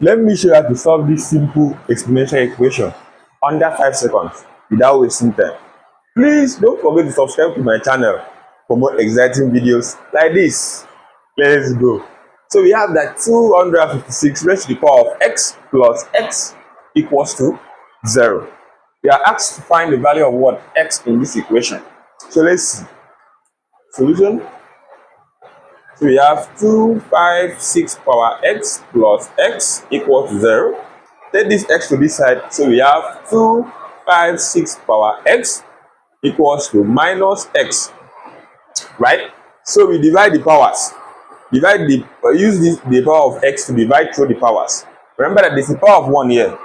Let me show you how to solve this simple exponential equation under 5 seconds without wasting time. Please don't forget to subscribe to my channel for more exciting videos like this. Let's go. So we have that 256 raised to the power of x plus x equals to 0. We are asked to find the value of what? X in this equation. So let's see. Solution. So we have 256 power x plus x equals to 0. Take this x to this side. So we have 256 power x equals to minus x. Right? So we divide the powers. Use the power of x to divide through the powers. Remember that there's a power of 1 here.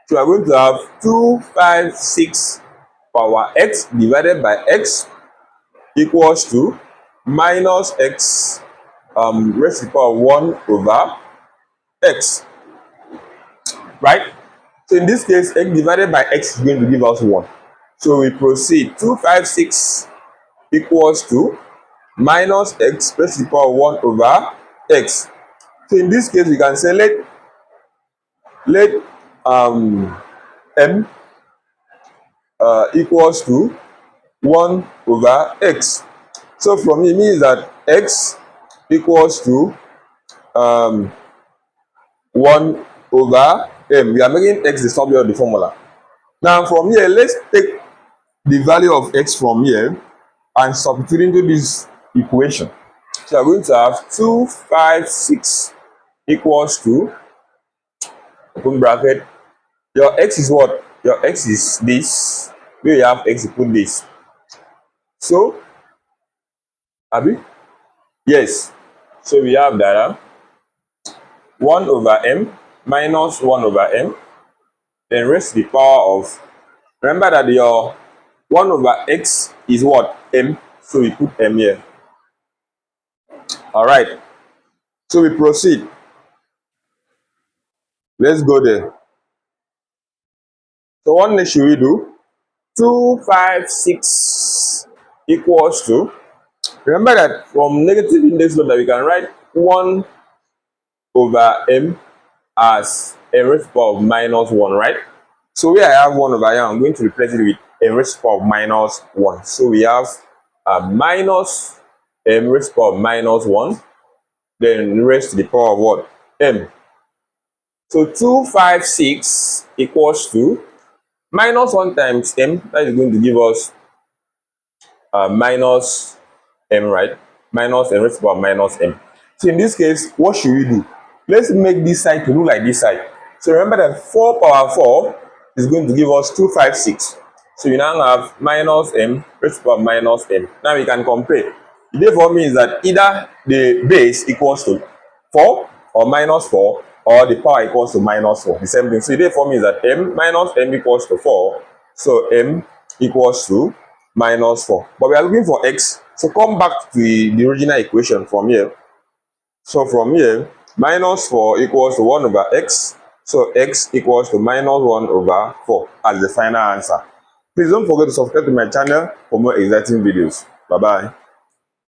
So we are going to have 256 power x divided by x equals to minus x raised to the power of 1 over x. Right? So in this case, x divided by x is going to give us 1. So we proceed. 256 equals to minus x raised to the power of 1 over x. So in this case, we can say let m equals to 1 over x. So from here, it means that x equals to 1 over m. We are making x the subject of the formula. Now from here, let's take the value of x from here and substitute into this equation. So we are going to have 256 equals to, open bracket, your x is what? Your x is this. Where you have x, you put this. So, Abi? Yes. So we have that 1 over m minus 1 over m, then raised to the power of, remember that your 1 over x is what? M. So we put m here. Alright. So we proceed. Let's go there. So what next should we do? 256 equals to, remember that from negative index law that we can write 1 over m as m raised to the power of minus 1, right? So where I have 1 over m, I'm going to replace it with m raised to the power of minus 1. So we have minus m raised to the power of minus 1, then raised to the power of what? M. So 256 equals to minus 1 times m, that is going to give us minus m, right? Minus m raised to the power of minus m. So in this case, what should we do? Let's make this side to look like this side. So remember that 4 power 4 is going to give us 256. So you now have minus m raised to the power of minus m. Now we can compare. The therefore means that either the base equals to 4 or minus 4, or the power equals to minus 4. The same thing. So therefore means that m minus m equals to 4. So m equals to minus 4. But we are looking for x. So come back to the original equation from here. So from here, minus 4 equals to 1 over x. So x equals to minus 1 over 4 as the final answer. Please don't forget to subscribe to my channel for more exciting videos. Bye-bye.